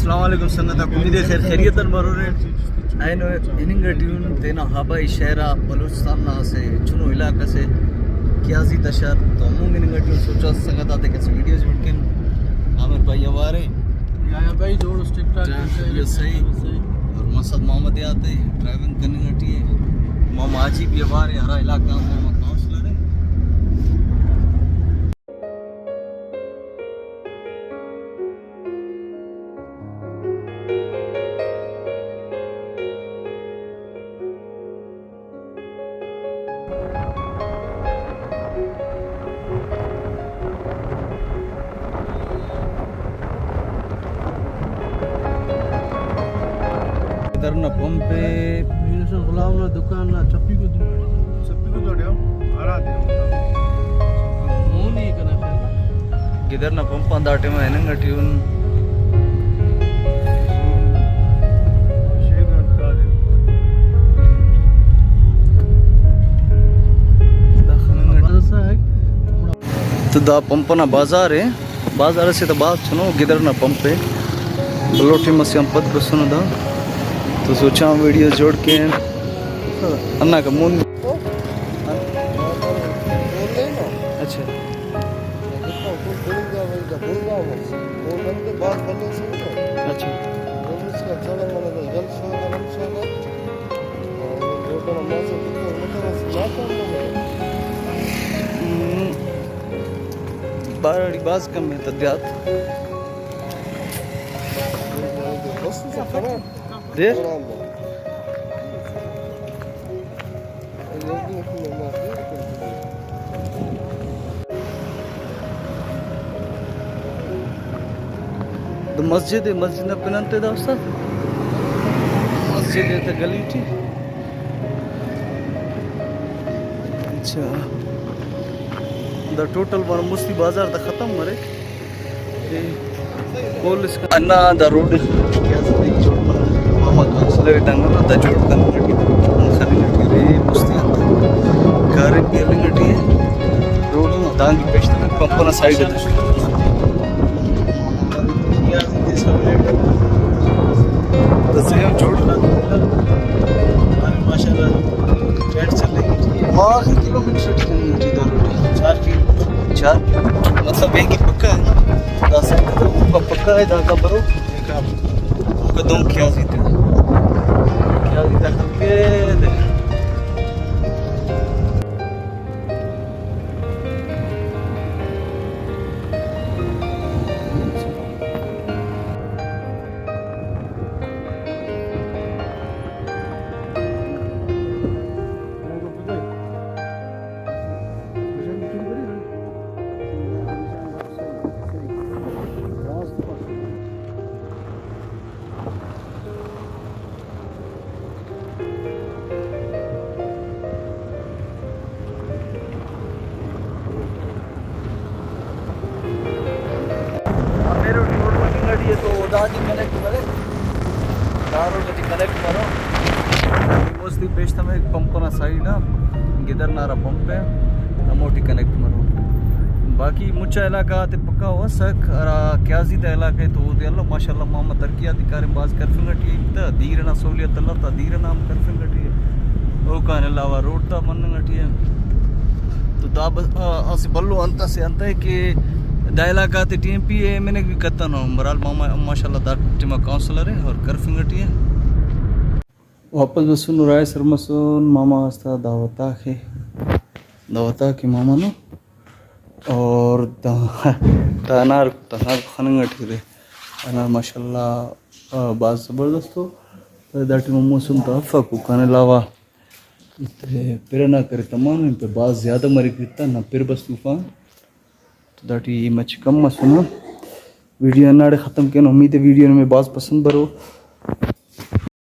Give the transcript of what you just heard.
अस्सलाम वालेकुम संगत उम्मीद है खैर खैरियत बरोरे आइनो इनिंगटिन तेना हवाई शहरा बलूचिस्तान ना से चुनो इलाका से क्याजी दशर तो मूंग इनिंगटिन सोचा संगत आते कैसे वीडियोस उठकिन आमिर भाई हवारे या भाई जोड़ टिकटॉक ये सही और मसद मोहम्मद आते ड्राइविंग करने गटी है मामा आजी भी हवारे हरा इलाका मामा काउंसलर है इधर ना पंप पे गुलाम ना दुकान ना चप्पी को दो आरा दे मोनी कना गिदर ना पंप अंदाटे में है ट्यून तो दा पंप ना बाजार है बाजार से तो बात सुनो गिदर ना पंप पे बलोटी मस्यम पद बसनो दा तो सोचा वीडियो जोड़ के अन्ना का मुन अच्छा अच्छा बारड़ी बाज कम है तद्यात दे तो मस्जिद है मस्जिद ना पिनंते दा उस्ताद मस्जिद है तो गली थी अच्छा द टोटल वर मुस्ती बाजार द खत्म मरे पुलिस का अन्ना द रोड क्या सही जोड़ मामा काउंसलर डंगना द जोड़ करना लगी खरी लगी रे मुस्ती घर के लगी रोड ना दांगी पेश तक पंपना साइड है तो सेम जोड़ माशाल्लाह ट्रेड चलेगी और किलोमीटर की दो रोटी 4 मतलब एक ही पक्का है 10 का पक्का है दाका बरो कदम क्या जीते करके तो दादी कनेक्ट करे दारो जति कनेक्ट करो मोस्टली पेश तमे पंप ना साइड ना गिदर नारा पंप पे मोटी कनेक्ट करो बाकी मुच्चा इलाका ते पक्का हो सक क्याजी द इलाके तो देल्लो माशाल्लाह मोहम्मद तरक्की अधिकारी बाज करफंगटी त दीरना सहूलियत अल्लाह ता दीरना हम करफंगटी ओ कान अलावा रोड ता मनंगटी तो दा असी बल्लो अंत से अंत है कि दायला का टीएमपी है मैंने भी करता ना बहरहाल मामा माशाल्लाह दा टीम काउंसलर है और कर फिंगटी है वापस बसुन राय सरमसुन मामा आस्था दावता के मामा नो और तनार खनंगटी रे अनार माशाल्लाह बात जबरदस्त हो दाटी मम्मो सुन तो अफा को खाने लावा प्रेरणा करे तमाम पे बात ज़्यादा मरी कितना ना फिर बस तूफान तो दाटी मच कम सुनो वीडियो नाड़े ख़त्म किया उम्मीद है वीडियो में बात पसंद बरो